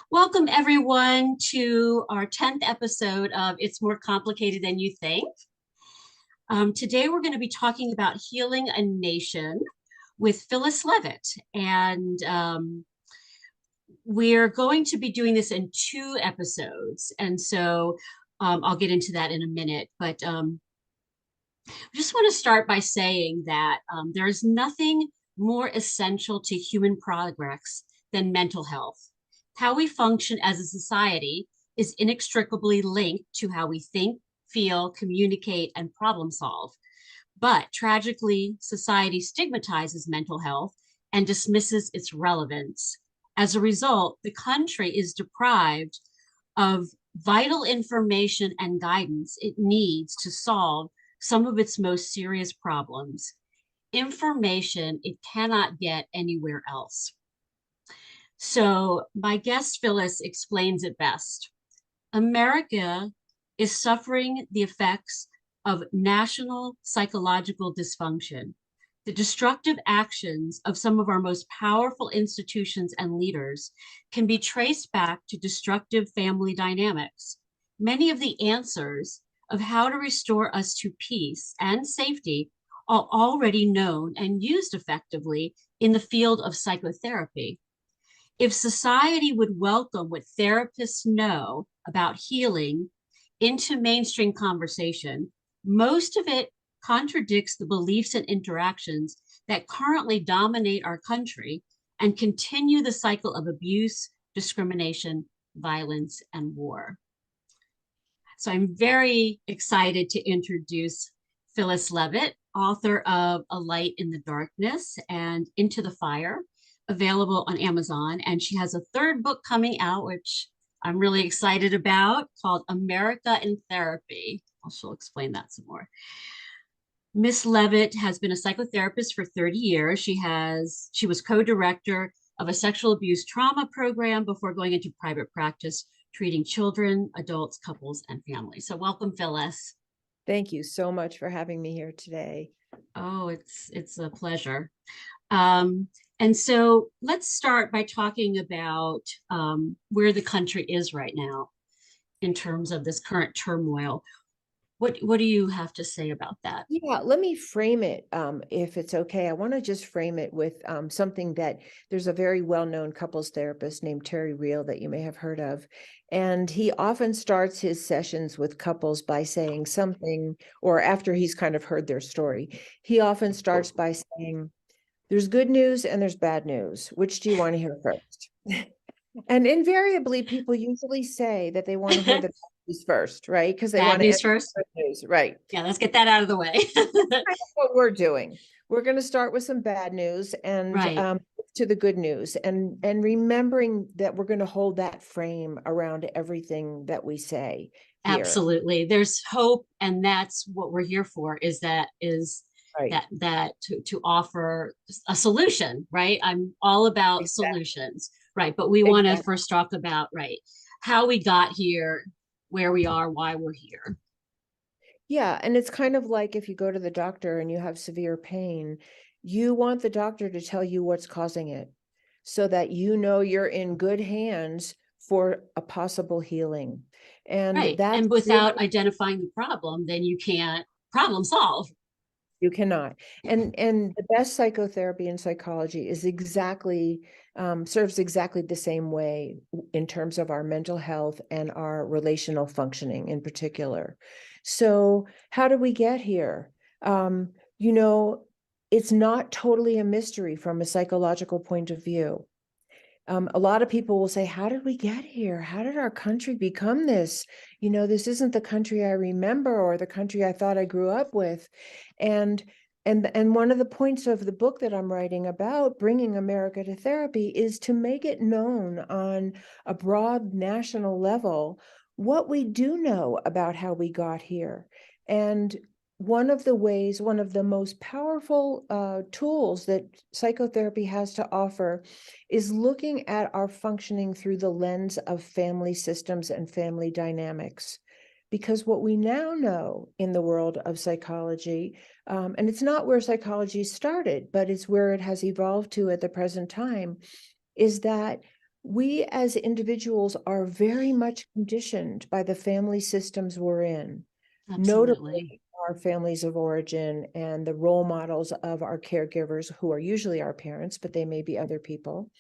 Welcome, everyone, to our 10th episode of It's More Complicated Than You Think. Today, we're going to be talking about healing a nation with Phyllis Levitt. And we're going to be doing this in two episodes. And so I'll get into that in a minute. But I just want to start by saying that there is nothing more essential to human progress than mental health. How we function as a society is inextricably linked to how we think, feel, communicate, and problem solve. But tragically, society stigmatizes mental health and dismisses its relevance. As a result, the country is deprived of vital information and guidance it needs to solve some of its most serious problems. Information it cannot get anywhere else. So, my guest Phyllis explains it best. America is suffering the effects of national psychological dysfunction. The destructive actions of some of our most powerful institutions and leaders can be traced back to destructive family dynamics. Many of the answers of how to restore us to peace and safety are already known and used effectively in the field of psychotherapy. If society would welcome what therapists know about healing into mainstream conversation, most of it contradicts the beliefs and interactions that currently dominate our country and continue the cycle of abuse, discrimination, violence, and war. So I'm very excited to introduce Phyllis Levitt, author of A Light in the Darkness and Into the Fire, available on Amazon. And she has a third book coming out, which I'm really excited about, called America in Therapy. She'll explain that some more. Miss Levitt has been a psychotherapist for 30 years. She was co-director of a sexual abuse trauma program before going into private practice, treating children, adults, couples, and families. So welcome, Phyllis. Thank you so much for having me here today. Oh, it's a pleasure. And so let's start by talking about where the country is right now in terms of this current turmoil. What do you have to say about that? Yeah, let me frame it, if it's okay. I want to just frame it with something that there's a very well-known couples therapist named Terry Real that you may have heard of. And he often starts his sessions with couples by saying something, or after he's kind of heard their story, he often starts by saying, there's good news and there's bad news. Which do you want to hear first? And invariably, people usually say that they want to hear the bad news first, right? Because they Bad want to news end first? with good news, right? Yeah, let's get that out of the way. Kind of what we're doing. We're going to start with some bad news and Right. to the good news, and remembering that we're going to hold that frame around everything that we say here. Absolutely. There's hope, and that's what we're here for, is Right. to offer a solution, right? I'm all about Exactly. solutions, right? But we want to Exactly. first talk about, right, how we got here, where we are, why we're here. Yeah, and it's kind of like if you go to the doctor and you have severe pain, you want the doctor to tell you what's causing it so that you know you're in good hands for a possible healing. And Right. that's And really, without identifying the problem, then you can't problem solve. you cannot. And the best psychotherapy and psychology is exactly serves exactly the same way in terms of our mental health and our relational functioning in particular. So how did we get here? You know, it's not totally a mystery from a psychological point of view. A lot of people will say, how did we get here? How did our country become this? You know, this isn't the country I remember or the country I thought I grew up with. And and one of the points of the book that I'm writing about bringing America to therapy is to make it known on a broad national level what we do know about how we got here. And one of the ways, one of the most powerful tools that psychotherapy has to offer is looking at our functioning through the lens of family systems and family dynamics. Because what we now know in the world of psychology, and it's not where psychology started, but it's where it has evolved to at the present time, is that we as individuals are very much conditioned by the family systems we're in, Absolutely. notably our families of origin and the role models of our caregivers, who are usually our parents, but they may be other people.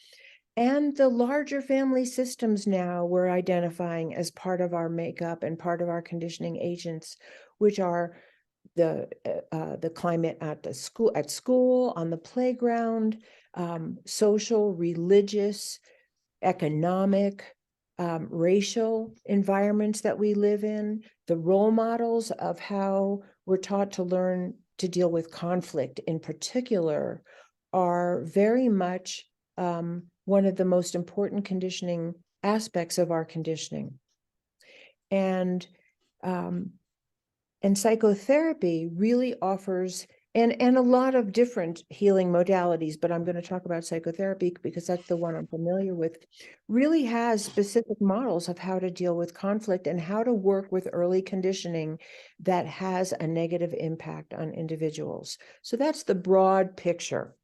And the larger family systems now we're identifying as part of our makeup and part of our conditioning agents, which are the climate at school, on the playground, social, religious, economic, racial environments that we live in, the role models of how we're taught to learn to deal with conflict in particular are very much one of the most important conditioning aspects of our conditioning. And um, and psychotherapy really offers and a lot of different healing modalities, but I'm going to talk about psychotherapy because that's the one I'm familiar with, really has specific models of how to deal with conflict and how to work with early conditioning that has a negative impact on individuals. So that's the broad picture.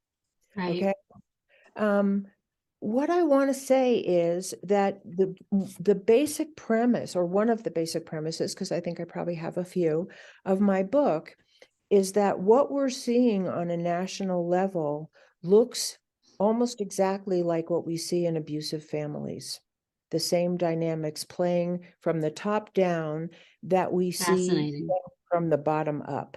Right. Okay. What I want to say is that the basic premise, or one of the basic premises, because I think I probably have a few, of my book is that what we're seeing on a national level looks almost exactly like what we see in abusive families. The same dynamics playing from the top down that we see Fascinating. from the bottom up.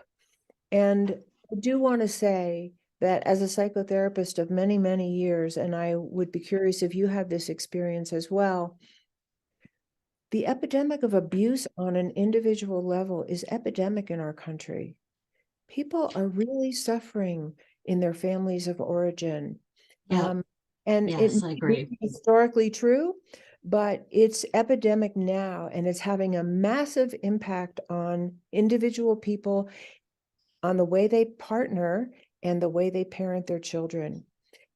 And I do want to say that as a psychotherapist of many, many years, and I would be curious if you have this experience as well, the epidemic of abuse on an individual level is epidemic in our country. People are really suffering in their families of origin. Yep. And it Yes, I may agree. be historically true, but it's epidemic now, and it's having a massive impact on individual people, on the way they partner and the way they parent their children.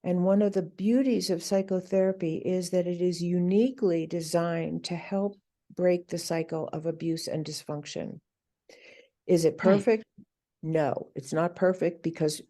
And one of the beauties of psychotherapy is that it is uniquely designed to help break the cycle of abuse and dysfunction. Is it Right. perfect? No, it's not perfect because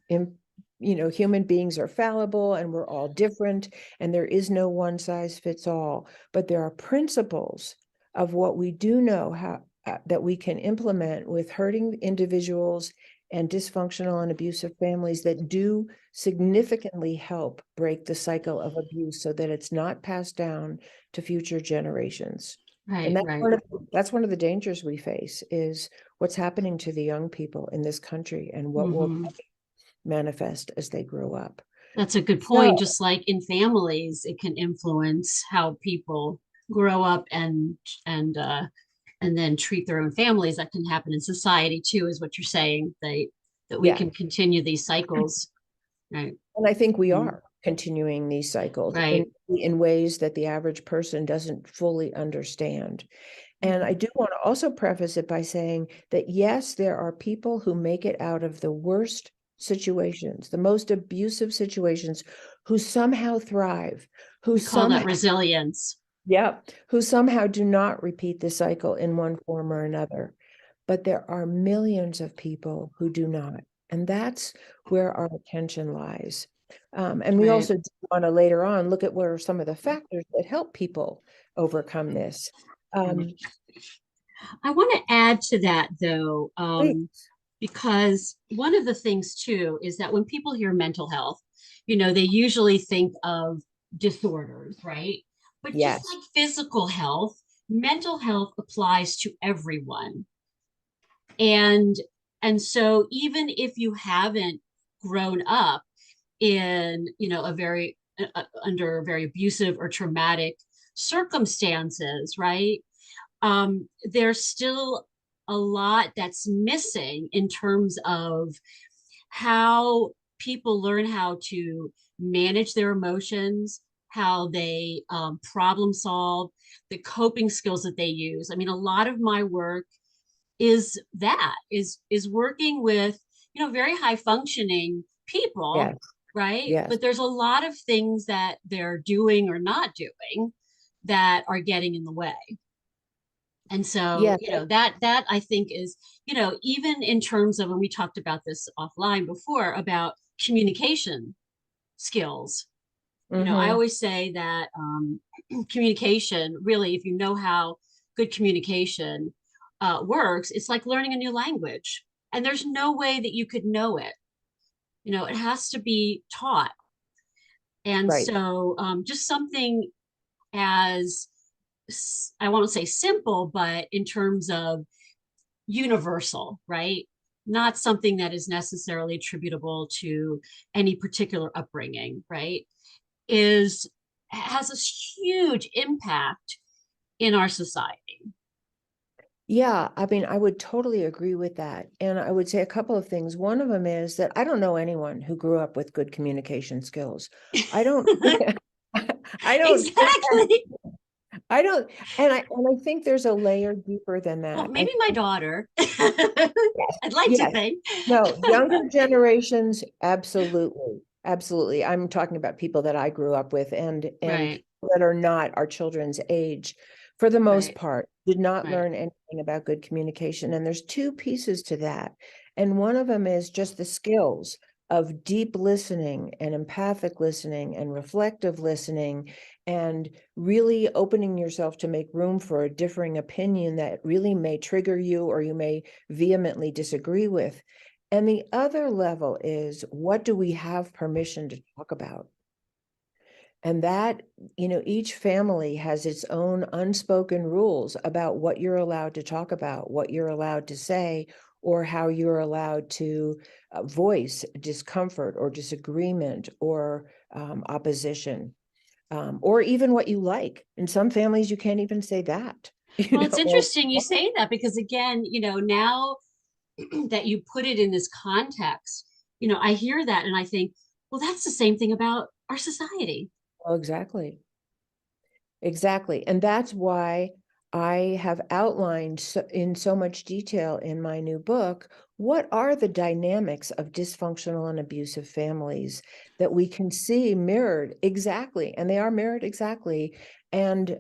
human beings are fallible and we're all different, and there is no one size fits all. But there are principles of what we do know how that we can implement with hurting individuals and dysfunctional and abusive families that do significantly help break the cycle of abuse so that it's not passed down to future generations. And Right. Right. that's one of the dangers we face is what's happening to the young people in this country and what will Hmm. manifest as they grow up. That's a good So, point. Just like in families, it can influence how people grow up and and then treat their own families. That can happen in society too, is what you're saying. That we yeah, can continue these cycles. Right. and I think we Mhm. are continuing these cycles Right. in ways that the average person doesn't fully understand. And I Mhm. do want to also preface it by saying that, yes, there are people who make it out of the worst situations, the most abusive situations, who somehow thrive, who We call that somehow, resilience. yeah, who somehow do not repeat the cycle in one form or another. But there are millions of people who do not. And that's where our attention lies. And we Right. also want to later on look at what are some of the factors that help people overcome this. Right. Um, I want to add to that though, Please. because one of the things too is that when people hear mental health, they usually think of disorders, right? But just Yes. like physical health, mental health applies to everyone. And and so even if you haven't grown up in, a very under very abusive or traumatic circumstances, right? There's still a lot that's missing in terms of how people learn how to manage their emotions, how they problem solve, the coping skills that they use. I mean, a lot of my work is working with very high functioning people, Yes. right? Yes. But there's a lot of things that they're doing or not doing that are getting in the way. And so, Yes. that I think is, even in terms of, when we talked about this offline before about communication skills, I Mm-hmm. always say that communication, really, if you know how good communication works, it's like learning a new language. And there's no way that you could know it. It has to be taught. And Right. so just something as, I won't say simple, but in terms of universal, right? Not something that is necessarily attributable to any particular upbringing, right? Is has a huge impact in our society. Yeah, I mean, I would totally agree with that. And I would say a couple of things. One of them is that I don't know anyone who grew up with good communication skills. I don't, I don't, Exactly. I don't, and I think there's a layer deeper than Well, that. maybe my daughter. I'd like to Yes, think. no, younger generations, absolutely, absolutely. I'm talking about people that I grew up with and Right, people that are not our children's age, for the most right, part, did not right. learn anything about good communication. And there's two pieces to that. And one of them is just the skills of deep listening and empathic listening and reflective listening and really opening yourself to make room for a differing opinion that really may trigger you or you may vehemently disagree with. And the other level is, what do we have permission to talk about? And that, each family has its own unspoken rules about what you're allowed to talk about, what you're allowed to say, or how you're allowed to voice discomfort or disagreement or opposition, or even what you like. In some families, you can't even say that, Well, it's or interesting you say that because, again, now that you put it in this context, I hear that and I think, well, that's the same thing about our society. well, exactly. Exactly. And that's why I have outlined in so much detail in my new book what are the dynamics of dysfunctional and abusive families that we can see mirrored exactly, and they are mirrored exactly and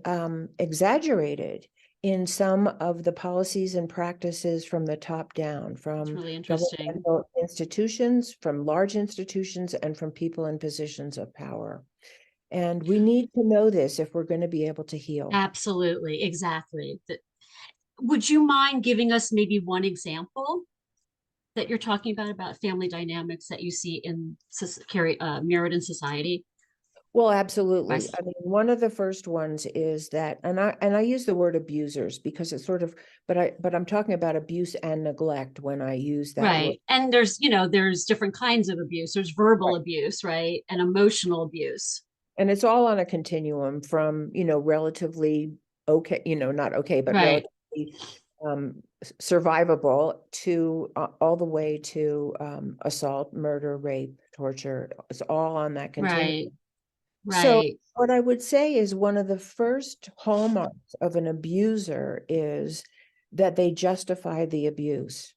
exaggerated in some of the policies and practices from the top down, It's from really interesting. governmental institutions, from large institutions, and from people in positions of power. And we need to know this if we're going to be able to heal. Absolutely, exactly. Would you mind giving us maybe one example that you're talking about family dynamics that you see in mirrored in society? Well, absolutely. Right. I mean, one of the first ones is that, and I use the word abusers because it's sort of, but I'm talking about abuse and neglect when I use that word. Right. And there's different kinds of abuse. There's verbal Right. abuse, right? And emotional abuse. And it's all on a continuum from, relatively okay, not okay, but Right. relatively survivable to all the way to assault, murder, rape, torture. It's all on that continuum. Right. So Right. what I would say is one of the first hallmarks of an abuser is that they justify the abuse.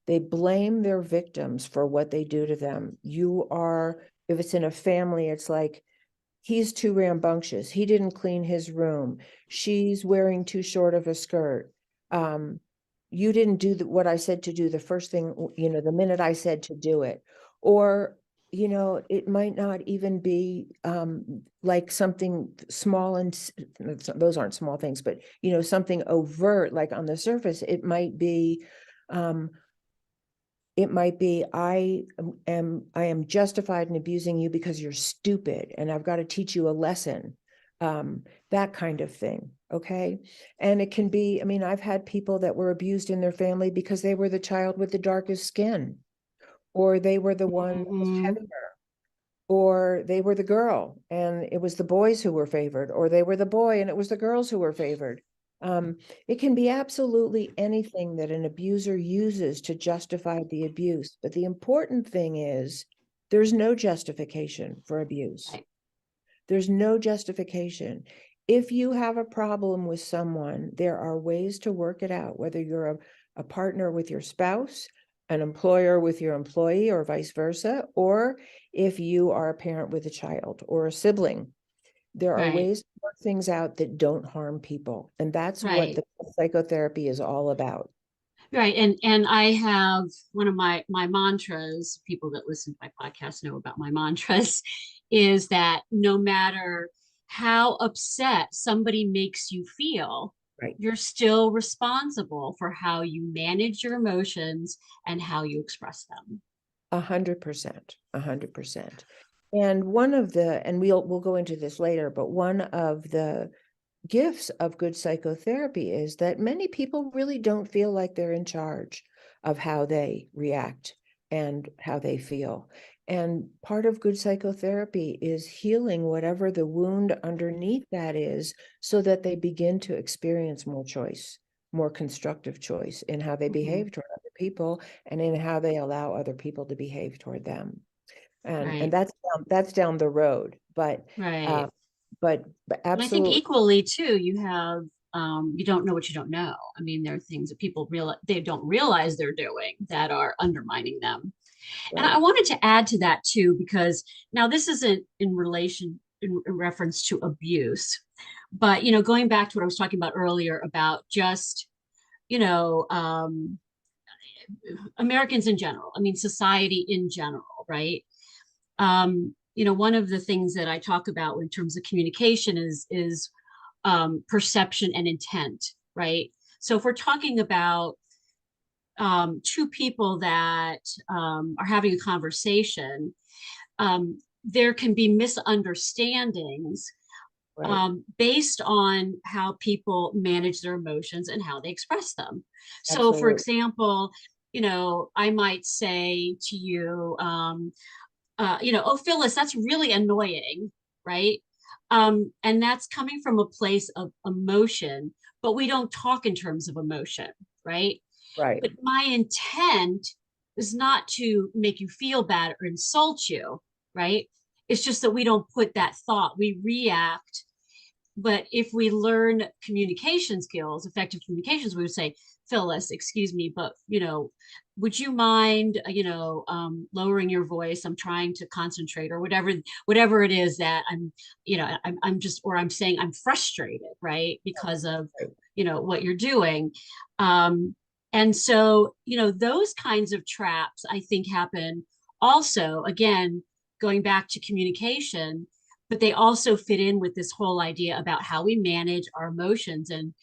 They blame their victims for what they do to them. If it's in a family, it's like, he's too rambunctious. He didn't clean his room. She's wearing too short of a skirt. Um, you didn't do what I said to do the first thing, the minute I said to do it. Or, it might not even be like something small and those aren't small things, but, something overt, like on the surface, um, it might be, I am justified in abusing you because you're stupid and I've got to teach you a lesson. That kind of thing. Okay. And it can be, I mean, I've had people that were abused in their family because they were the child with the darkest skin, or they were the one that was Hmm. heavier, or they were the girl and it was the boys who were favored, or they were the boy and it was the girls who were favored. Um, it can be absolutely anything that an abuser uses to justify the abuse. But the important thing is there's no justification for abuse. Right. There's no justification. If you have a problem with someone, there are ways to work it out, whether you're a partner with your spouse, an employer with your employee, or vice versa, or if you are a parent with a child or a sibling. There are Right. ways to work things out that don't harm people. And that's what Right. the psychotherapy is all about. Right. And I have one of my mantras, people that listen to my podcast know about my mantras, is that no matter how upset somebody makes you feel, Right. you're still responsible for how you manage your emotions and how you express them. 100%, 100%. And one of the, and we'll go into this later, but one of the gifts of good psychotherapy is that many people really don't feel like they're in charge of how they react and how they feel. And part of good psychotherapy is healing whatever the wound underneath that is, so that they begin to experience more choice, more constructive choice in how they Mhm. behave toward other people and in how they allow other people to behave toward them. And Right. that's down the road, uh, Right. but And I think absolutely. equally too, you have you don't know what you don't know. I mean, there are things that people realize they don't realize they're doing that are undermining them. And I Right. wanted to add to that too, because now this isn't in reference to abuse, but going back to what I was talking about earlier about just, you know, Americans in general. I mean, society in general, right? One of the things that I talk about in terms of communication is perception and intent, right? So if we're talking about two people that are having a conversation, there can be misunderstandings Right. based on how people manage their emotions and how they express them. So, for Absolutely. example, I might say to you, oh, Phyllis, that's really annoying, right? And that's coming from a place of emotion, but we don't talk in terms of emotion, right? Right. But my intent is not to make you feel bad or insult you, right? It's just that we don't put that thought, we react. But if we learn communication skills, effective communications, we would say, Phyllis, excuse me, but would you mind, lowering your voice? I'm trying to concentrate, or whatever it is that I'm just, or I'm saying I'm frustrated, right, because of Right. what you're doing. Um, and so, those kinds of traps, I think, happen also, again, going back to communication, but they also fit in with this whole idea about how we manage our emotions and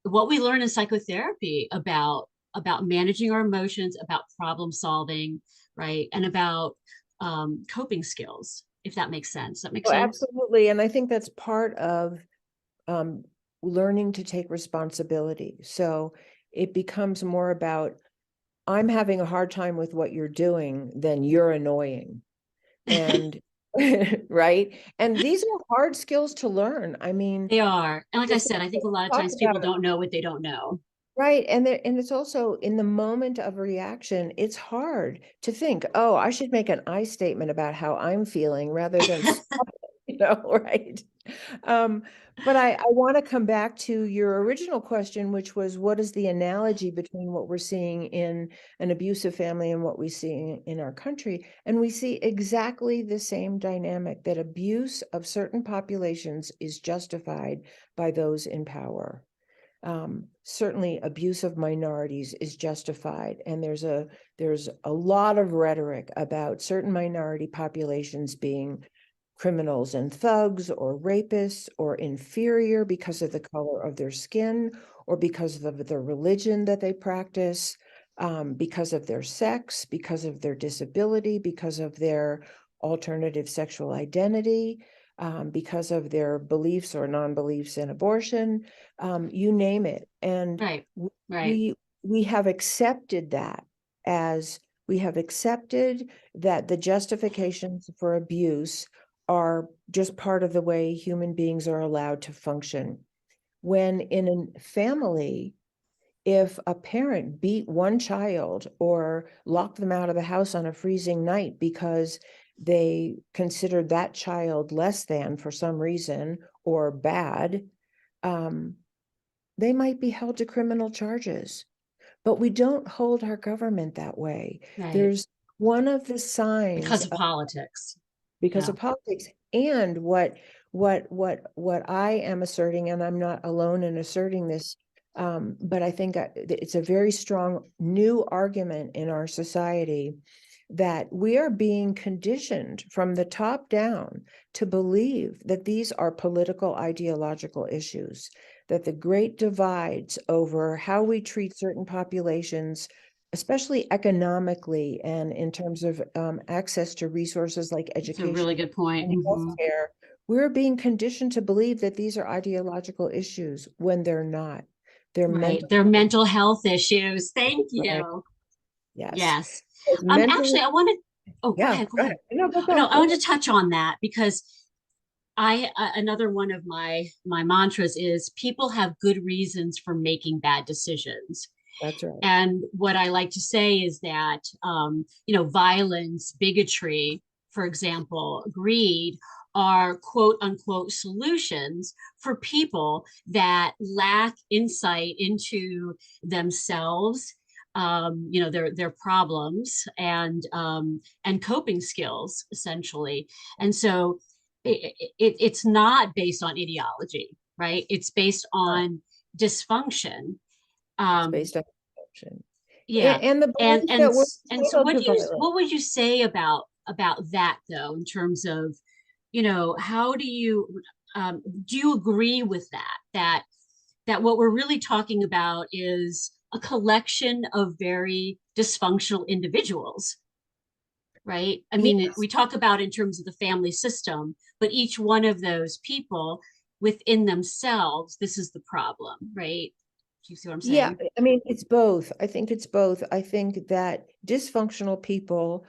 what we learn in psychotherapy about managing our emotions, about problem solving, right, and about coping skills, if that makes sense. That makes Oh, sense. absolutely. And I think that's part of um, learning to take responsibility. So it becomes more about, I'm having a hard time with what you're doing, then you're annoying. And right. And these are hard skills to learn. I mean, They are, and like I it's said, I think a lot of talk times people about. don't know what they don't know. Right. And it's also in the moment of reaction, it's hard to think, oh, I should make an I statement about how I'm feeling rather than stop it, right? Um, but I want to come back to your original question, which was, what is the analogy between what we're seeing in an abusive family and what we see in our country? And we see exactly the same dynamic, that abuse of certain populations is justified by those in power. Certainly abuse of minorities is justified, and there's a lot of rhetoric about certain minority populations being criminals and thugs or rapists or inferior because of the color of their skin or because of the religion that they practice, because of their sex, because of their disability, because of their alternative sexual identity, because of their beliefs or non-beliefs in abortion, you name it. And Right, right, we we have accepted that, as we have accepted that the justifications for abuse are just part of the way human beings are allowed to function. When in a family, if a parent beat one child or locked them out of the house on a freezing night because they considered that child less than for some reason or bad, um, they might be held to criminal charges. But we don't hold our government that way. right. There's one of the signs Because of politics. because Yeah. of politics. And what I am asserting, and I'm not alone in asserting this, But I think it's a very strong new argument in our society that we are being conditioned from the top down to believe that these are political ideological issues, that the great divides over how we treat certain populations, especially economically and in terms of access to resources like It's a education really good point. and healthcare, we're being conditioned to believe that these are ideological issues when they're not. They're Right. mental They're health, mental health issues. Thank right? you. Yes. Yes. It's mentally, Actually, I wanted, oh, go yeah, ahead, go go ahead. ahead. No, go, No, go, I go want ahead. to touch on that because another one of my mantras is people have good reasons for making bad decisions. That's right. And what I like to say is that, violence, bigotry, for example, greed are quote unquote solutions for people that lack insight into themselves, their problems and coping skills, essentially. And so it's not based on ideology, right? It's based No, on dysfunction. it's Um, based on perception. yeah. And the And belief and that we're and so entitled to violence. what would you say about that though, in terms of, how do you agree with that what we're really talking about is a collection of very dysfunctional individuals, right? I mean, Yes. we talk about in terms of the family system, but each one of those people within themselves, this is the problem, right? Do you see what I'm Yeah, saying? I mean, it's both. I think it's both. I think that dysfunctional people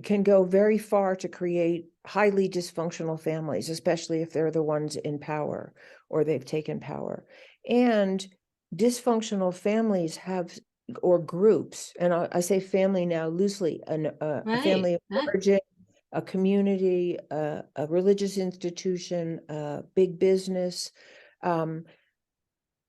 can go very far to create highly dysfunctional families, especially if they're the ones in power or they've taken power. And dysfunctional families have, or groups, and I say family now loosely, a Right. family of That origin, a community, a religious institution, a big business. Um,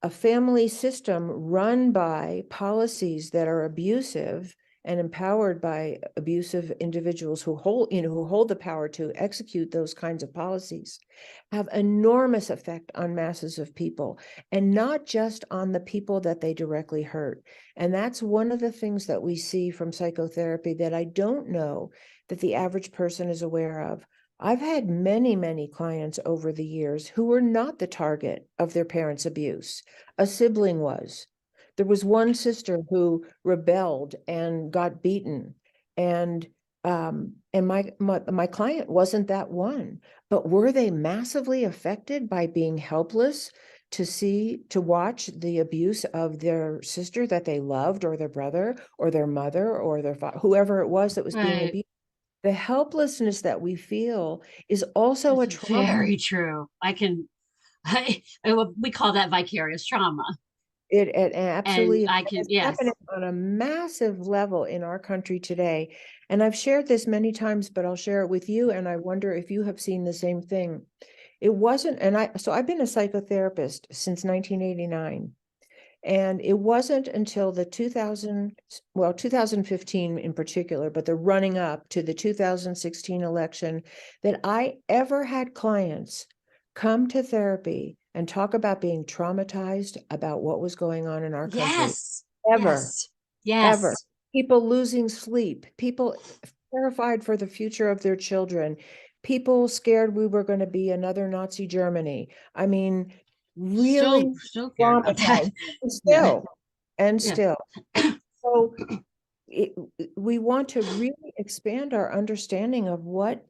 a family system run by policies that are abusive and empowered by abusive individuals who hold the power to execute those kinds of policies have enormous effect on masses of people, and not just on the people that they directly hurt. And that's one of the things that we see from psychotherapy that I don't know that the average person is aware of. I've had many, many clients over the years who were not the target of their parents' abuse. A sibling was. There was one sister who rebelled and got beaten, and my client wasn't that one. But were they massively affected by being helpless to watch the abuse of their sister that they loved, or their brother, or their mother, or their whoever it was that was being right. abused? The helplessness that we feel is also That's a trauma. very true. We call that vicarious trauma. It And absolutely is. I And can, it's happening yes, on a massive level in our country today. And I've shared this many times, but I'll share it with you. And I wonder if you have seen the same thing. It wasn't, so I've been a psychotherapist since 1989. And it wasn't until the 2015 in particular, but the running up to the 2016 election, that I ever had clients come to therapy and talk about being traumatized about what was going on in our country. yes, Ever, yes, ever. yes. People losing sleep, people terrified for the future of their children, people scared we were going to be another Nazi Germany. I mean, Still, really still cared about that. traumatized. And Yeah, still, and yeah, still. And so it, we want to really expand our understanding of what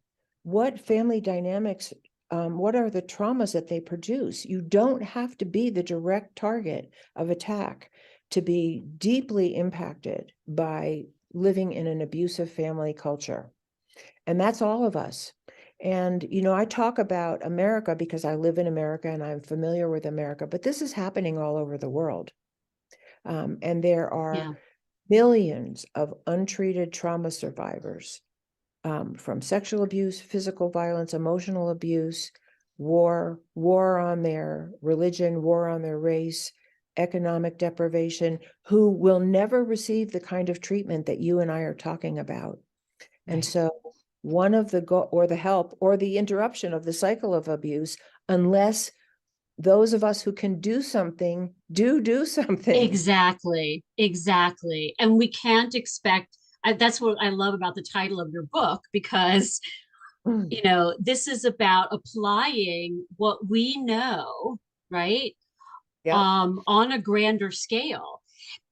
family dynamics, what are the traumas that they produce. You don't have to be the direct target of attack to be deeply impacted by living in an abusive family culture. And that's all of us. And, I talk about America because I live in America and I'm familiar with America, but this is happening all over the world. And there are yeah. millions of untreated trauma survivors, from sexual abuse, physical violence, emotional abuse, war on their religion, war on their race, economic deprivation, who will never receive the kind of treatment that you and I are talking about. And Right. so one of the or the help or the interruption of the cycle of abuse, unless those of us who can do something do something. Exactly, exactly. And we can't expect, that's what I love about the title of your book, because, Mm. this is about applying what we know, right? Yep. On a grander scale.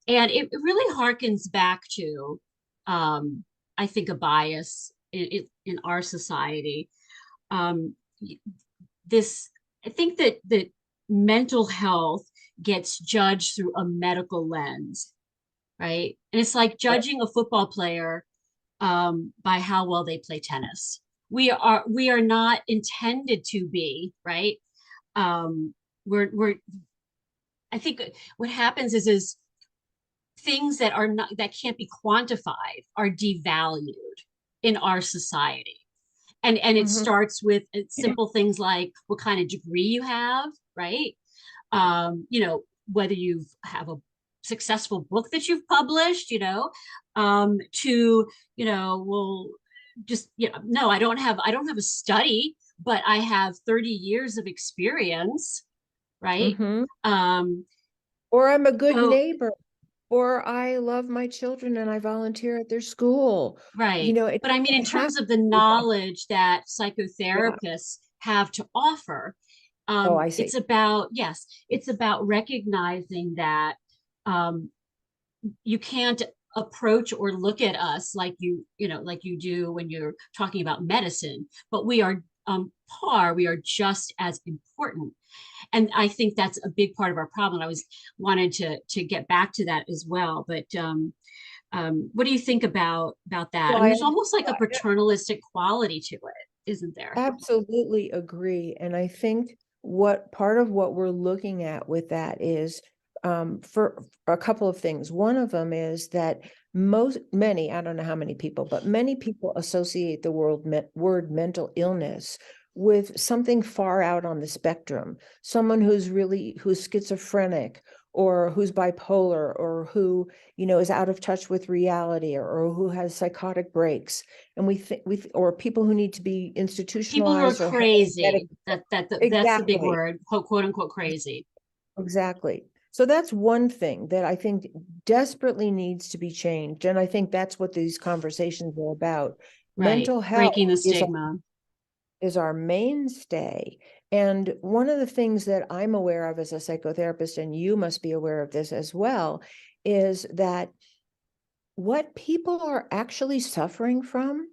And it really harkens back to, I think, a bias in our society. Um, this, I think that mental health gets judged through a medical lens, right? And it's like Yep. judging a football player by how well they play tennis. We are not intended to be, right. We're I think what happens is things that are not, that can't be quantified, are devalued in our society. And it Mhm. starts with simple things like what kind of degree you have, right? Whether you have a successful book that you've published, to, well, just, no, I don't have a study, but I have 30 years of experience, right? Mhm. Um, Or I'm a good so, neighbor, or I love my children and I volunteer at their school. right. It But I mean, in doesn't have terms of the to be that. knowledge that Yeah. psychotherapists have to offer, Oh, I see. yes, it's about recognizing that um, you can't approach or look at us like you do when you're talking about medicine, but we are we are just as important. And I think that's a big part of our problem. I was wanted to get back to that as well. But what do you think about that? I Well, mean, there's almost like a paternalistic quality to it, isn't there? absolutely agree. And I think what part of what we're looking at with that is for a couple of things. One of them is that many, I don't know how many people, but many people associate the word mental illness with something far out on the spectrum, someone who's schizophrenic or who's bipolar or who, is out of touch with reality or who has psychotic breaks. And or people who need to be People who are institutionalized or have medic. crazy, that's the big Exactly, word, quote unquote crazy. exactly. So that's one thing that I think desperately needs to be changed. And I think that's what these conversations are about. Right, Mental health breaking the is stigma. is our mainstay. And one of the things that I'm aware of as a psychotherapist, and you must be aware of this as well, is that what people are actually suffering from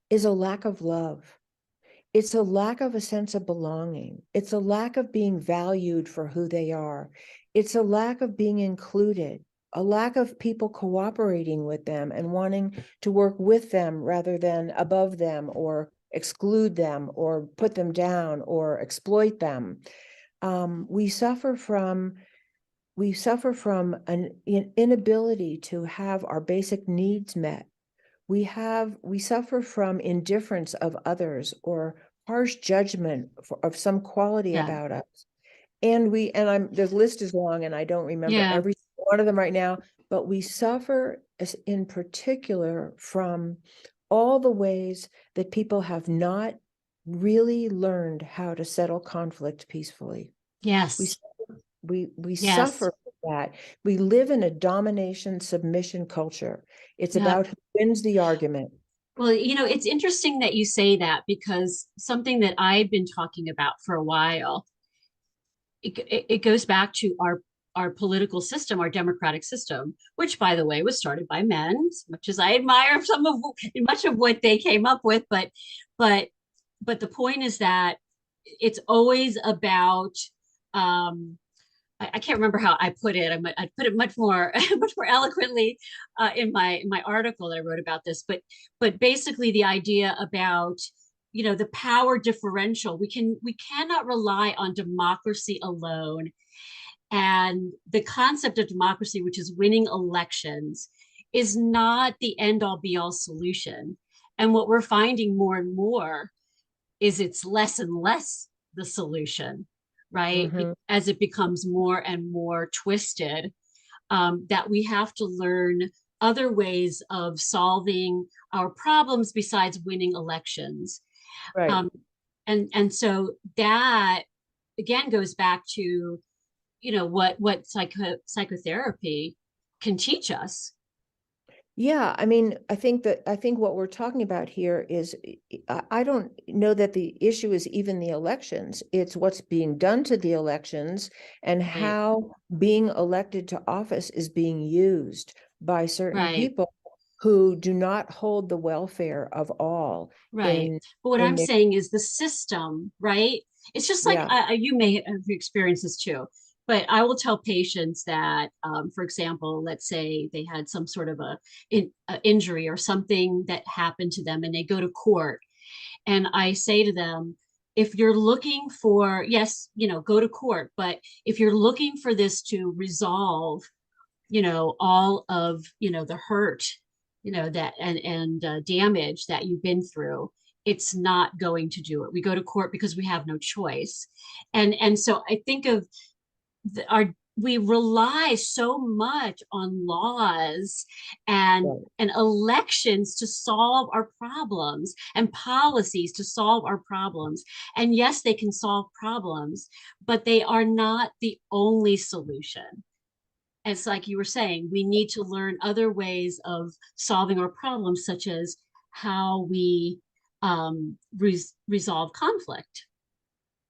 is a lack of love. It's a lack of a sense of belonging. It's a lack of being valued for who they are. It's a lack of being included, a lack of people cooperating with them and wanting to work with them rather than above them or exclude them or put them down or exploit them. We suffer from an inability to have our basic needs met. We suffer from indifference of others or harsh judgment of some quality Yeah, about us. And the list is long and I don't remember yeah, every one of them right now, but we suffer in particular from all the ways that people have not really learned how to settle conflict peacefully. We yes, we yes, suffer from that. We live in a domination submission culture. It's yeah. about who wins the argument. Well, it's interesting that you say that, because something that I've been talking about for a while, it goes back to our political system, our democratic system, which, by the way, was started by men, as much as I admire much of what they came up with. But but the point is that it's always about, I can't remember how I put it. I put it much more much more eloquently in my article that I wrote about this. But basically, the idea about, the power differential. We cannot rely on democracy alone, and the concept of democracy, which is winning elections, is not the end all be all solution. And what we're finding more and more is it's less and less the solution, right? Mhm. As it becomes more and more twisted, that we have to learn other ways of solving our problems besides winning elections. Right. Um, and so that again goes back to, what psychotherapy can teach us. Yeah, I mean, I think what we're talking about here is I don't know that the issue is even the elections. It's what's being done to the elections and Right. how being elected to office is being used by certain Right. people who do not hold the welfare of all Right. in But what in I'm their, saying is the system, right? It's just like, yeah, you may have experienced this too, but I will tell patients that, for example, let's say they had some sort of a injury or something that happened to them, and they go to court, and I say to them, if you're looking for, yes, go to court, but if you're looking for this to resolve, all of, the hurt, that and damage that you've been through, it's not going to do it. We go to court because we have no choice. And so I think of our we rely so much on laws and right. and elections to solve our problems, and policies to solve our problems. And yes, they can solve problems, but they are not the only solution. It's like you were saying, we need to learn other ways of solving our problems, such as how we resolve conflict.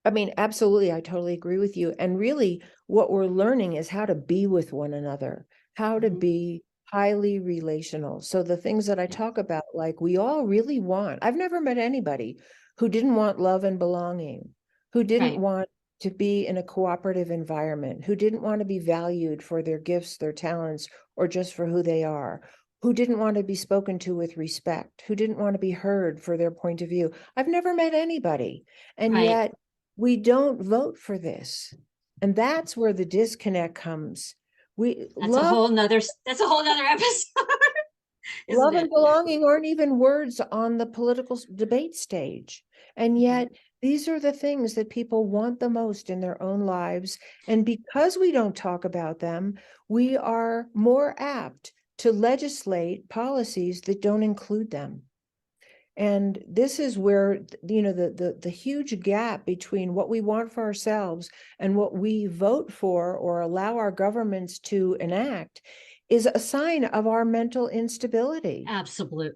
I mean, absolutely. I totally agree with you. And really, what we're learning is how to be with one another, how to Mhm. be highly relational. So, the things that I Yeah. talk about, like we all really want, I've never met anybody who didn't want love and belonging, who didn't Right. want to be in a cooperative environment, who didn't want to be valued for their gifts, their talents, or just for who they are, who didn't want to be spoken to with respect, who didn't want to be heard for their point of view. I've never met anybody. And Right. yet, we don't vote for this. And that's where the disconnect comes. We That's a whole nother episode, isn't love it? and belonging aren't even words on the political debate stage. And Mhm. yet these are the things that people want the most in their own lives. And because we don't talk about them, we are more apt to legislate policies that don't include them. And this is where, the huge gap between what we want for ourselves and what we vote for or allow our governments to enact is a sign of our mental instability. Yeah.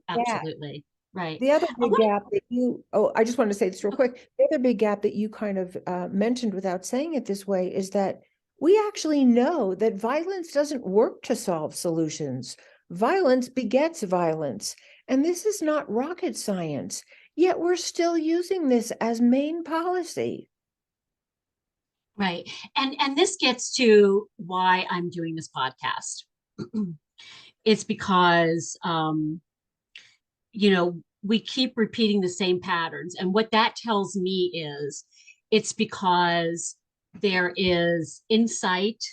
Absolutely. Right. The other I big want gap that I just want to say this real to, quick. The other big gap that you kind of mentioned without saying it this way is that we actually know that violence doesn't work to solve solutions. Violence begets violence. And this is not rocket science, yet we're still using this as main policy. right. And this gets to why I'm doing this podcast. It's because, we keep repeating the same patterns. And what that tells me is it's because there is insight,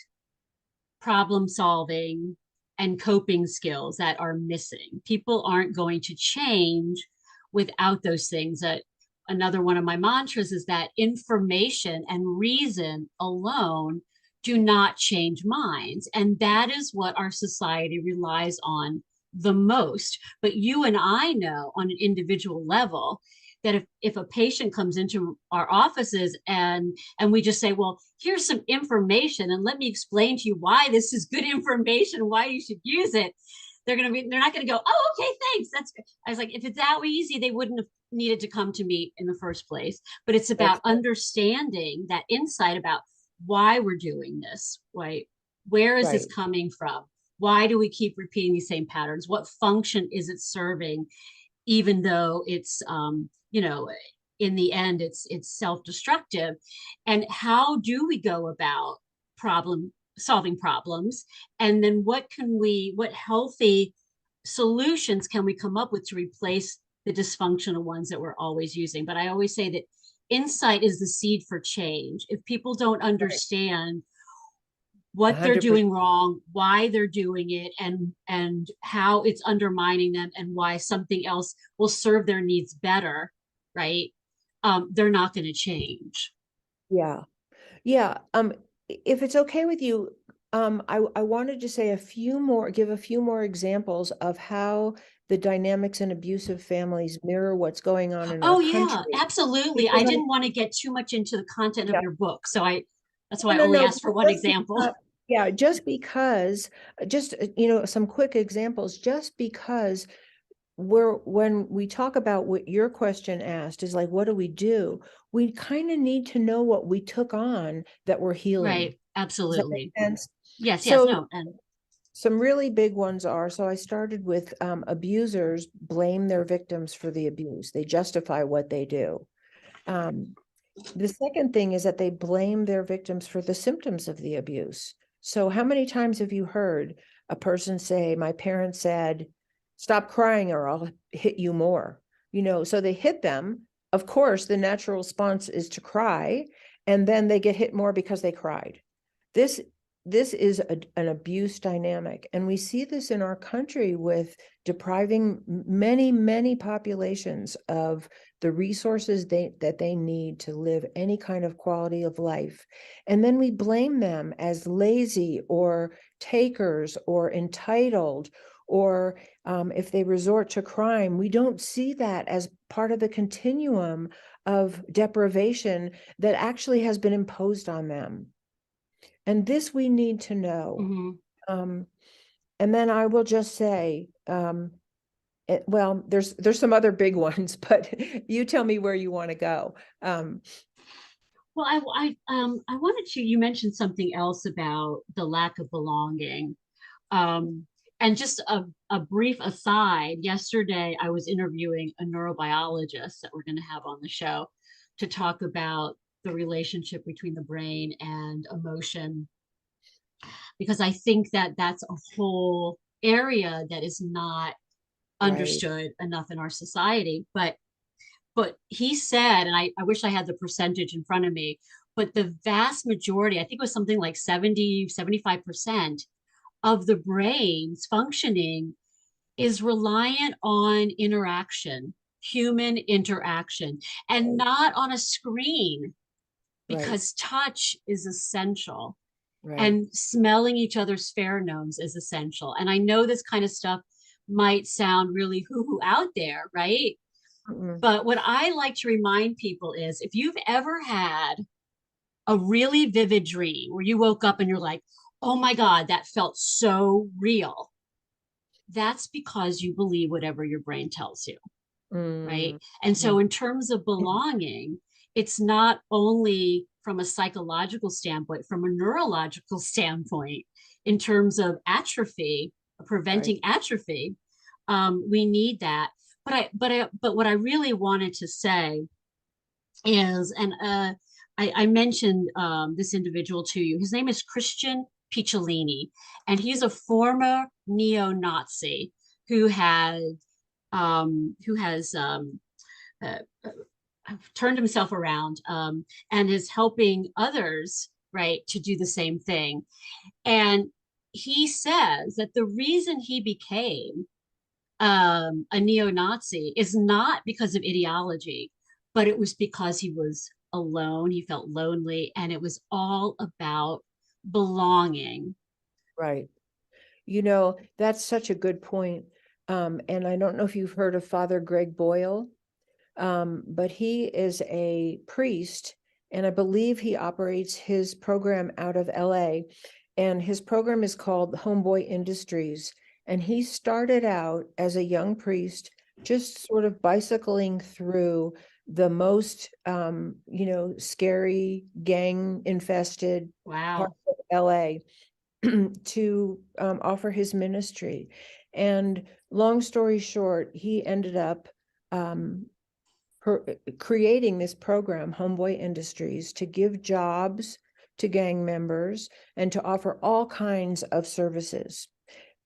problem solving, and coping skills that are missing. People aren't going to change without those things. That another one of my mantras is that information and reason alone do not change minds. And that is what our society relies on the most. But you and I know on an individual level that if a patient comes into our offices and we just say, well, here's some information and let me explain to you why this is good information, why you should use it, they're not going to go, oh, okay, thanks, that's good. I was like, if it's that easy, they wouldn't have needed to come to me in the first place. But it's about That's understanding that insight about why we're doing this, right? Where is this right. coming from? Why do we keep repeating these same patterns? What function is it serving, even though it's, in the end it's self-destructive? And how do we go about problem solving problems? And then what healthy solutions can we come up with to replace the dysfunctional ones that we're always using? But I always say that insight is the seed for change. If people don't Right. understand what they're 100%. doing wrong, why they're doing it, and how it's undermining them, and why something else will serve their needs better, right? They're not going to change. Yeah. Yeah. If it's okay with you, I wanted to say give a few more examples of how the dynamics in abusive families mirror what's going on in our Oh yeah, country. absolutely. Because I I'm, didn't want to get too much into the content of yeah, your book, so that's why I no, only no, asked for one just example. because, yeah, just because, just, some quick examples, just because when we talk about what your question asked is like, what do? We kind of need to know what we took on that we're healing. Right, Does that make absolutely. sense? Yes, yes, So no, and some really big ones are, so I started with abusers blame their victims for the abuse. They justify what they do. Um, the second thing is that they blame their victims for the symptoms of the abuse. So how many times have you heard a person say, my parents said, stop crying or I'll hit you more? So they hit them. Of course, the natural response is to cry, and then they get hit more because they cried. This this is an abuse dynamic, and we see this in our country with depriving many populations of the resources that they need to live any kind of quality of life. And then we blame them as lazy or takers or entitled, or if they resort to crime, we don't see that as part of the continuum of deprivation that actually has been imposed on them. And this we need to know. mhm. Um, and then I will just say, well, there's some other big ones, but you tell me where you want to go. Um, Well, I wanted to. You mentioned something else about the lack of belonging. Um, and just a brief aside, yesterday I was interviewing a neurobiologist that we're going to have on the show to talk about the relationship between the brain and emotion, because I think that that's a whole area that is not right, understood enough in our society. But he said, and I wish I had the percentage in front of me, but the vast majority, I think it was something like 70, 75% of the brain's functioning is reliant on interaction, human interaction, and right, not on a screen, right, because touch is essential right. and smelling each other's pheromones is essential. And I know this kind of stuff might sound really hoo hoo out there, right? Mm-mm. But what I like to remind people is, if you've ever had a really vivid dream where you woke up and you're like, oh my God, that felt so real, that's because you believe whatever your brain tells you, right? Mm. And so, Mm. in terms of belonging, it's not only from a psychological standpoint, from a neurological standpoint, in terms of atrophy, Right, preventing atrophy, we need that. But what I really wanted to say is, and I mentioned this individual to you. His name is Christian Picciolini, and he's a former neo-Nazi who had who has uh, turned himself around, and is helping others, right, to do the same thing. And he says that the reason he became a neo-Nazi is not because of ideology, but it was because he was alone. He felt lonely, and it was all about belonging. right. That's such a good point. And I don't know if you've heard of Father Greg Boyle. But he is a priest, and I believe he operates his program out of LA. And his program is called Homeboy Industries. And he started out as a young priest, just sort of bicycling through the most, scary, gang infested parts Wow. of LA to offer his ministry. And long story short, he ended up um, creating this program, Homeboy Industries, to give jobs to gang members and to offer all kinds of services.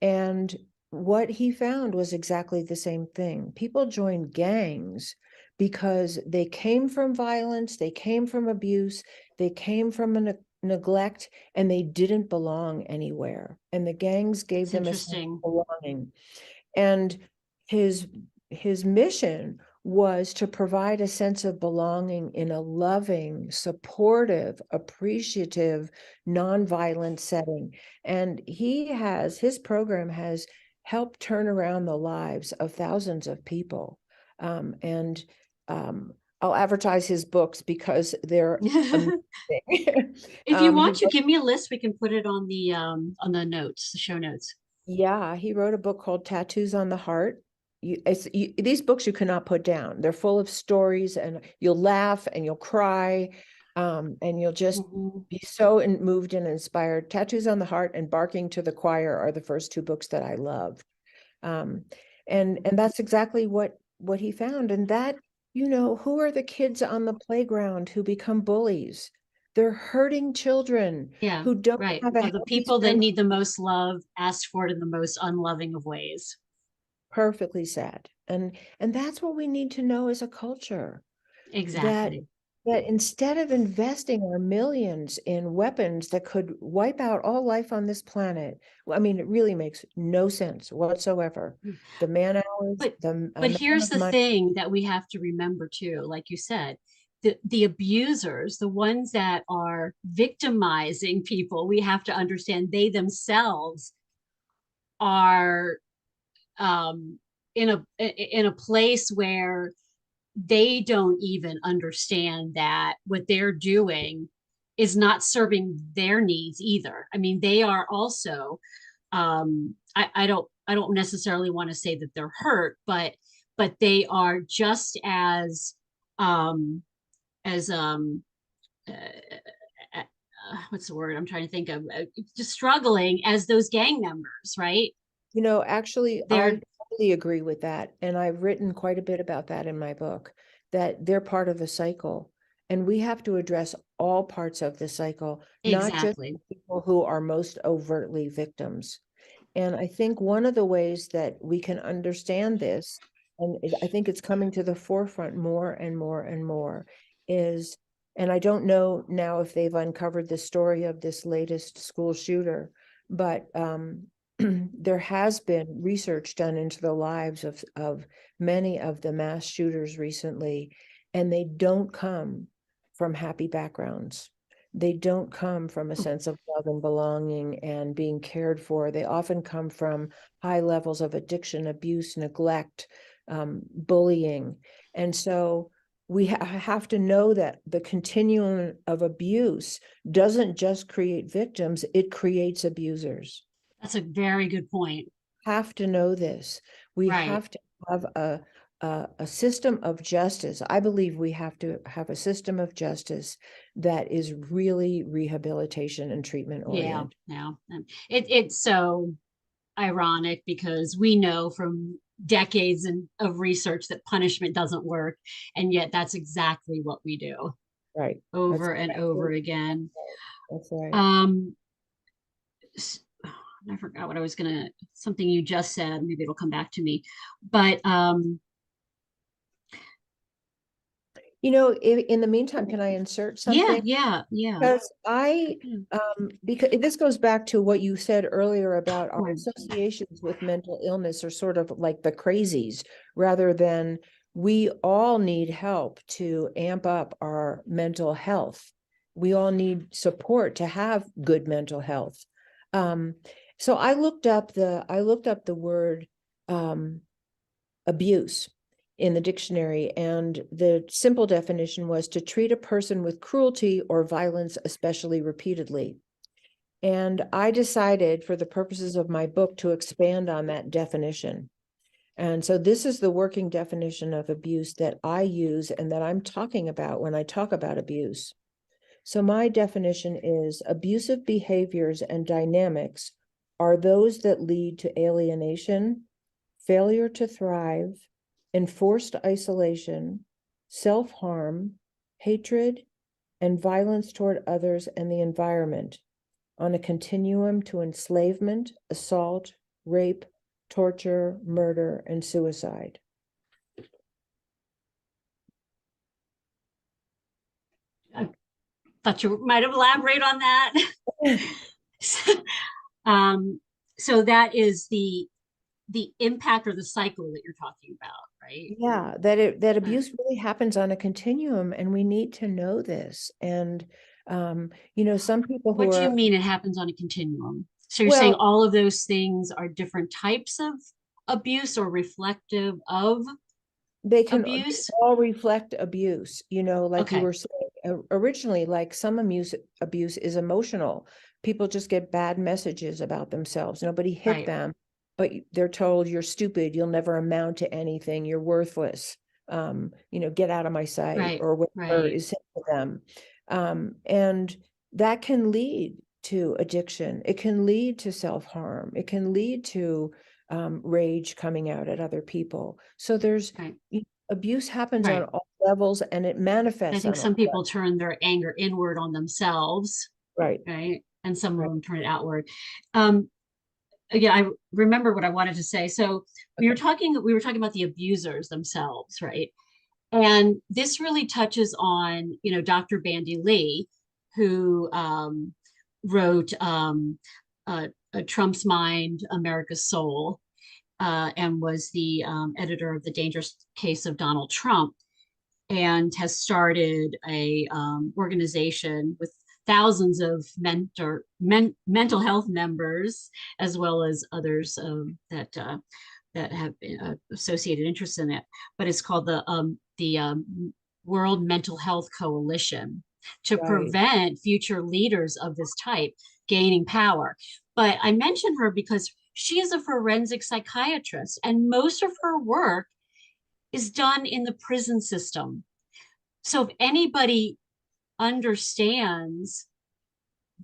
And what he found was exactly the same thing. People joined gangs because they came from violence, they came from abuse, they came from a neglect, and they didn't belong anywhere. And the gangs gave That's them a sense interesting. of belonging. And his his mission was to provide a sense of belonging in a loving, supportive, appreciative, nonviolent setting. And his program has help turn around the lives of thousands of people. And I'll advertise his books because they're amazing. If you He want to wrote, give me a list, we can put it on the notes, the show notes. yeah, he wrote a book called Tattoos on the Heart. These books you cannot put down. They're full of stories, and you'll laugh and you'll cry, and you'll just Mhm. be so moved and inspired. Tattoos on the Heart and Barking to the Choir are the first two books that I love. Um, and that's exactly what he found. And that, who are the kids on the playground who become bullies? They're hurting children Yeah, who don't right. have a Of the healthy people that sense. need the most love ask for it in the most unloving of ways. Perfectly said. And that's what we need to know as a culture, that Exactly. that instead of investing our millions in weapons that could wipe out all life on this planet, I mean, it really makes no sense whatsoever. The man hours, But the but amount here's of the money. thing that we have to remember too, like you said, the abusers, the ones that are victimizing people, we have to understand they themselves are um, in a place where they don't even understand that what they're doing is not serving their needs either. I mean, they are also I don't necessarily want to say that they're hurt, but they are just as uh, what's the word I'm trying to think of, just struggling as those gang members, right? Actually, I They're totally agree with that. And I've written quite a bit about that in my book, that they're part of the cycle. And we have to address all parts of the cycle, not just exactly. people who are most overtly victims. And I think one of the ways that we can understand this, and I think it's coming to the forefront more and more and more, is, and I don't know now if they've uncovered the story of this latest school shooter, but there has been research done into the lives of many of the mass shooters recently, and they don't come from happy backgrounds. They don't come from a sense of love and belonging and being cared for. They often come from high levels of addiction, abuse, neglect, bullying. And so we have to know that the continuum of abuse doesn't just create victims, it creates abusers. That's a very good point. Have to know this. We Right. have to have a system of justice. I believe we have to have a system of justice that is really rehabilitation and treatment Yeah, oriented. yeah. It's so ironic because we know from decades of research that punishment doesn't work, and yet that's exactly what we do Right. That's over and over again. that's right. Um, I forgot what I was gonna, something you just said. Maybe it'll come back to me. But In the meantime, can I insert yeah, something? yeah, yeah. Because because this goes back to what you said earlier about our Hmm. associations with mental illness are sort of like the crazies, rather than we all need help to amp up our mental health. We all need support to have good mental health. Um, so I looked up the word um, abuse in the dictionary, and the simple definition was to treat a person with cruelty or violence, especially repeatedly. And I decided, for the purposes of my book, to expand on that definition. And so this is the working definition of abuse that I use and that I'm talking about when I talk about abuse. So my definition is: abusive behaviors and dynamics are those that lead to alienation, failure to thrive, enforced isolation, self-harm, hatred, and violence toward others and the environment, on a continuum to enslavement, assault, rape, torture, murder, and suicide. I thought you might have elaborate on that. um, so that is the impact or the cycle that you're talking about, right? Yeah, that Uh, abuse really happens on a continuum, and we need to know this. And some people who what do you are mean it happens on a continuum? So you're saying Well, all of those things are different types of abuse or reflective of they abuse? all reflect abuse, like you Okay, were saying originally, like some abuse is emotional. People just get bad messages about themselves. Nobody hit right, them, but they're told you're stupid, you'll never amount to anything, you're worthless. Get out of my sight, right, or whatever right, is said to them. And that can lead to addiction. It can lead to self-harm. It can lead to rage coming out at other people. So there's right, abuse happens on right. all levels, and it I manifests think on some all people levels. turn their anger inward on themselves, Right, right? And some of right. them turn it outward. Um, yeah, I remember what I wanted to say. So Okay. we were talking about the abusers themselves, right? And this really touches on, Dr. Bandy Lee, who wrote Trump's Mind, America's Soul, and was the editor of The Dangerous Case of Donald Trump, and has started a organization with thousands of mental health members, as well as others that have associated interests in it. But it's called the World Mental Health Coalition, to Right. prevent future leaders of this type gaining power. But I mention her because she is a forensic psychiatrist, and most of her work is done in the prison system. So if anybody understands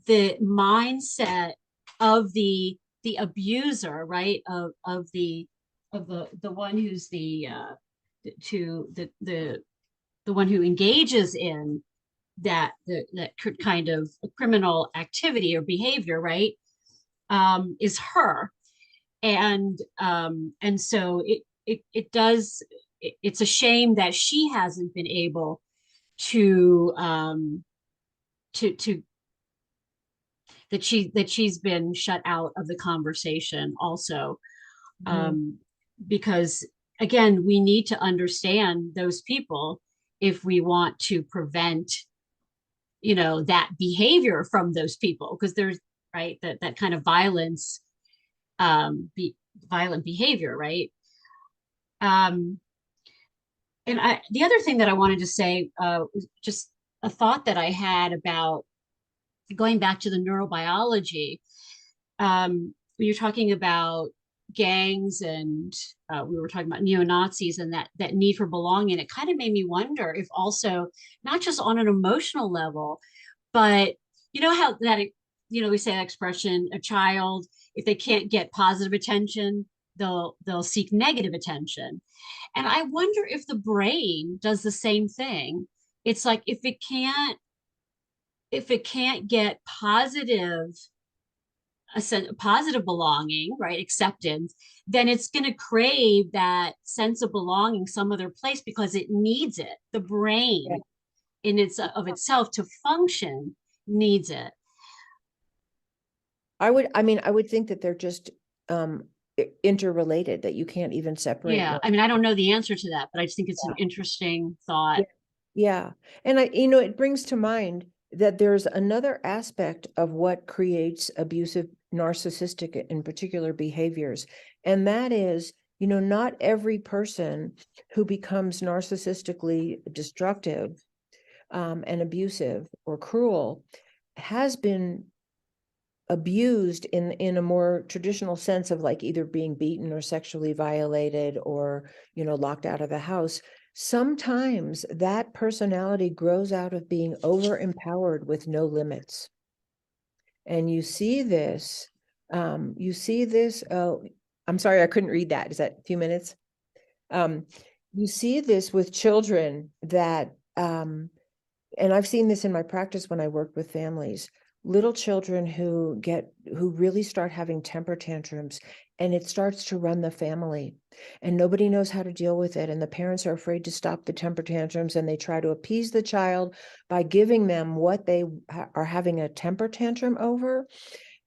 the mindset of the abuser, right, of the one who's to the one who engages in that kind of criminal activity or behavior, right, is her. And so it does, it's a shame that she hasn't been able to to that she's been shut out of the conversation also, Mhm. um, because again, we need to understand those people if we want to prevent, that behavior from those people, because there's, right, that kind of violence, violent behavior, right. um and the other thing that I wanted to say, was just a thought that I had about going back to the neurobiology. When you're talking about gangs, and we were talking about neo-Nazis and that need for belonging, it kind of made me wonder if also, not just on an emotional level, but how that, we say that expression, a child, if they can't get positive attention, they'll seek negative attention. And I wonder if the brain does the same thing. It's like if it can't get positive belonging, right, acceptance, then it's going to crave that sense of belonging some other place because it needs it. The Yeah. brain, in its of itself, to function, needs it. I would think that they're just interrelated, that you can't even separate Yeah, one. I mean, I don't know the answer to that, but I just think it's an interesting thought. Yeah. Yeah. And it brings to mind that there's another aspect of what creates abusive, narcissistic, in particular, behaviors. And that is, not every person who becomes narcissistically destructive, and abusive or cruel has been abused in a more traditional sense of like either being beaten or sexually violated or locked out of the house. Sometimes that personality grows out of being over empowered with no limits, and you see this. Oh, I'm sorry, I couldn't read that. Is that a few minutes? um you see this with children that and I've seen this in my practice when I work with families, little children who really start having temper tantrums, and it starts to run the family, and nobody knows how to deal with it, and the parents are afraid to stop the temper tantrums, and they try to appease the child by giving them what they are having a temper tantrum over,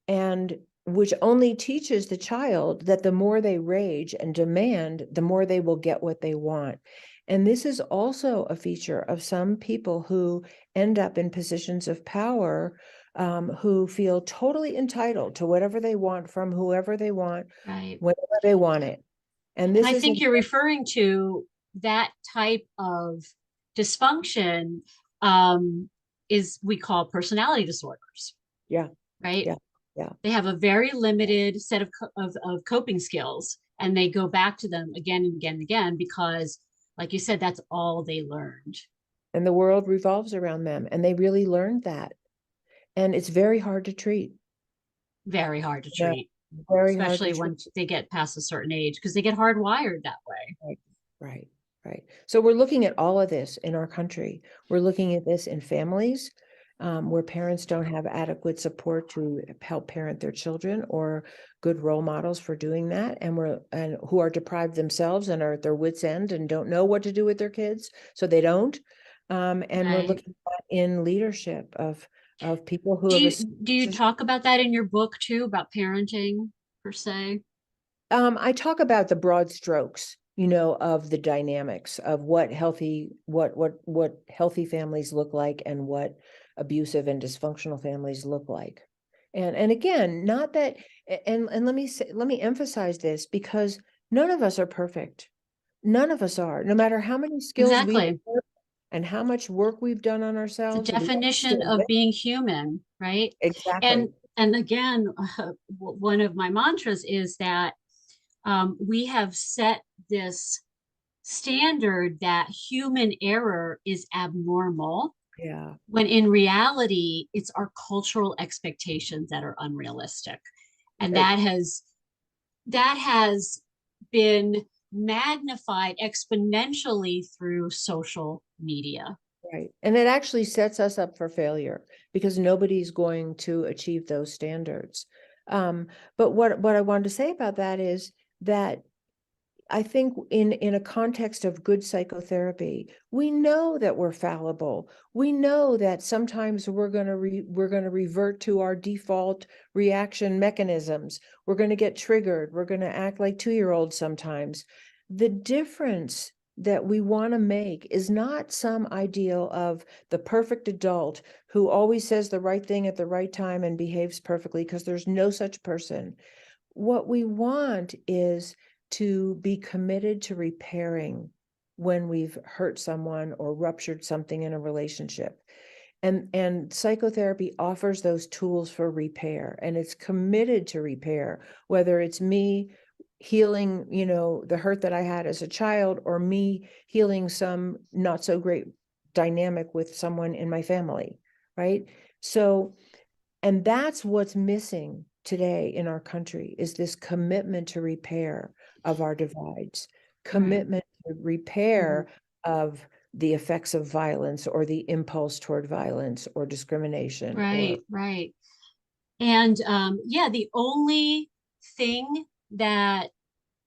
and which only teaches the child that the more they rage and demand, the more they will get what they want. And this is also a feature of some people who end up in positions of power, who feel totally entitled to whatever they want from whoever they want, Right. whenever they want it. And And this I is, think you're referring to that type of dysfunction, um, is we call personality disorders, yeah, right? yeah, yeah. They have a very limited set of coping skills, and they go back to them again and again and again because, like you said, that's all they learned. And the world revolves around them, and they really learned that. And it's very hard to treat. Very hard to Yeah, treat, very hard to especially treat. when they get past a certain age because they get hardwired that way. Right, right, right. So we're looking at all of this in our country. We're looking at this in families, where parents don't have adequate support to help parent their children or good role models for doing that, and who are deprived themselves and are at their wits' end and don't know what to do with their kids, so they don't. And we're Right. looking at in leadership of people who Do have a you talk about that in your book too, about parenting per se? I talk about the broad strokes, of the dynamics of what healthy families look like and what abusive and dysfunctional families look like. And again, not that and let me emphasize this, because none of us are perfect. None of us are. No matter how many skills we've Exactly. learned and how much work we've done on The ourselves, we are definition still of with. being human, right? Exactly. And again, one of my mantras is that we have set this standard that human error is abnormal, Yeah. when in reality, it's our cultural expectations that are unrealistic. And Uh, that has been magnified exponentially through social media. Right. And it actually sets us up for failure because nobody's going to achieve those standards. Um, but what I wanted to say about that is that I think in a context of good psychotherapy, we know that we're fallible. We know that sometimes we're going to revert to our default reaction mechanisms. We're going to get triggered. We're going to act like 2-year-olds sometimes. The difference that we want to make is not some ideal of the perfect adult who always says the right thing at the right time and behaves perfectly, because there's no such person. What we want is to be committed to repairing when we've hurt someone or ruptured something in a relationship. And psychotherapy offers those tools for repair, and it's committed to repair, whether it's me healing, the hurt that I had as a child, or me healing some not so great dynamic with someone in my family, right? So, and that's what's missing today in our country, is this commitment to repair of our divides, Right. commitment to Mhm. repair of the effects of violence or the impulse toward violence or discrimination or Right, right. And yeah, the only thing that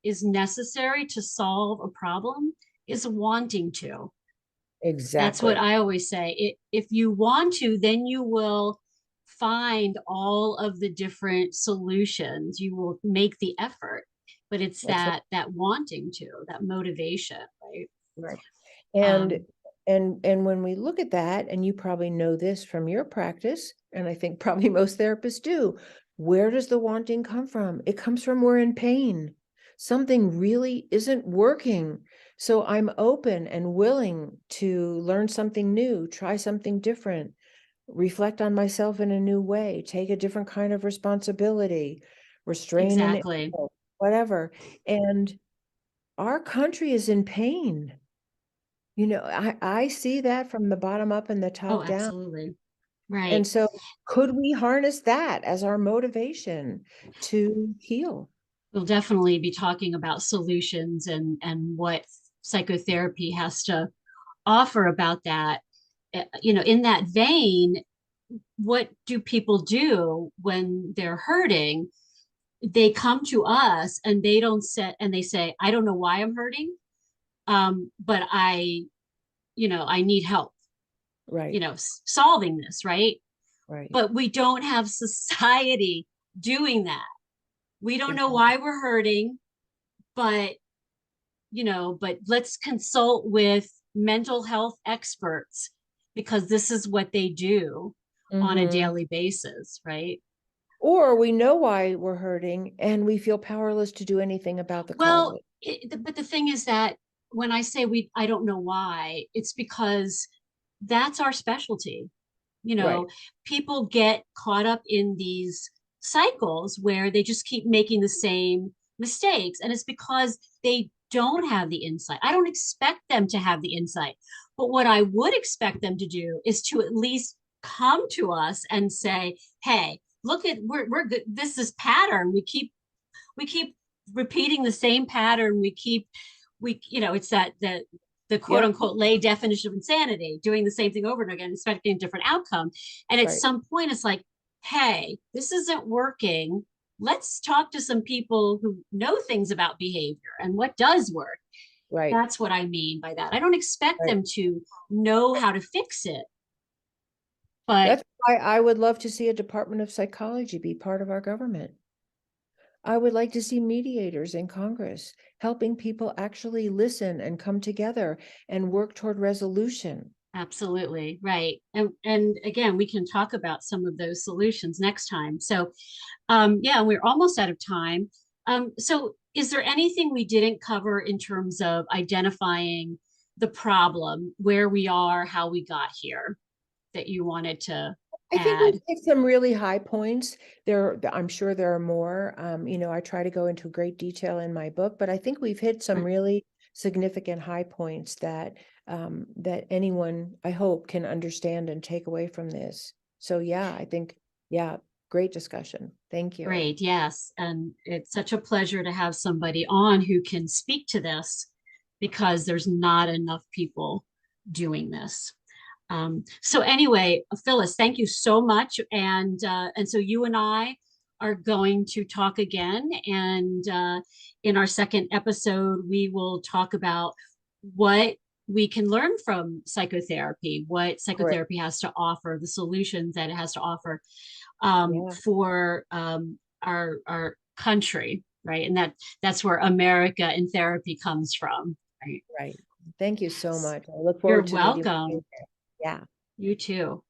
is necessary to solve a problem is wanting to. That's what exactly. I always say. If you want to, then you will find all of the different solutions. You will make the effort, but it's That's that wanting to, that motivation, right? right. And Um, and when we look at that, and you probably know this from your practice, and I think probably most therapists do, where does the wanting come from? It comes from we're in pain. Something really isn't working. So I'm open and willing to learn something new, try something different, reflect on myself in a new way, take a different kind of responsibility, restrain an exactly. impulse, whatever. And our country is in pain. I see that from the bottom up and the Oh, top down. absolutely. And Right. so could we harness that as our motivation to heal? We'll definitely be talking about solutions and what psychotherapy has to offer about that. In that vein, what do people do when they're hurting? They come to us and they say, I don't know why I'm hurting, but I need help, Right, solving this, right? right. But we don't have society doing that. We don't know Exactly. why we're hurting, but but let's consult with mental health experts because this is what they do on a Hmm. daily basis, right? Or we know why we're hurting and we feel powerless to do anything about the Well, causes. but the thing is that when I say I don't know why, it's because that's our specialty. You Right, know, people get caught up in these cycles where they just keep making the same mistakes. And it's because they don't have the insight. I don't expect them to have the insight. But what I would expect them to do is to at least come to us and say, hey, look at we're good. This is pattern. We keep repeating the same pattern. It's the quote yep, unquote lay definition of insanity, doing the same thing over and again, expecting a different outcome. And at right, some point, it's like, hey, this isn't working. Let's talk to some people who know things about behavior and what does work. right, That's what I mean by that. I don't expect right. them to know how to fix it, but That's why I would love to see a Department of Psychology be part of our government. I would like to see mediators in Congress helping people actually listen and come together and work toward resolution. absolutely right. And again, we can talk about some of those solutions next time. So yeah, we're almost out of time. So, is there anything we didn't cover in terms of identifying the problem, where we are, how we got here, that you wanted to I think we've add? hit some really high points. I'm sure there are more. I try to go into great detail in my book, but I think we've hit some really significant high points that anyone, I hope, can understand and take away from this. So yeah, I think, yeah, great discussion. Thank you. Great, yes. And it's such a pleasure to have somebody on who can speak to this because there's not enough people doing this. So anyway, Phyllis, thank you so much. And so you and I are going to talk again. And in our second episode, we will talk about what we can learn from psychotherapy, what Great. psychotherapy has to offer, the solutions that it has to offer Yeah, for our country, right? And that's where America in therapy comes from, right? right. Thank you so much. I look You're forward to meeting with you. welcome. Yeah. You too.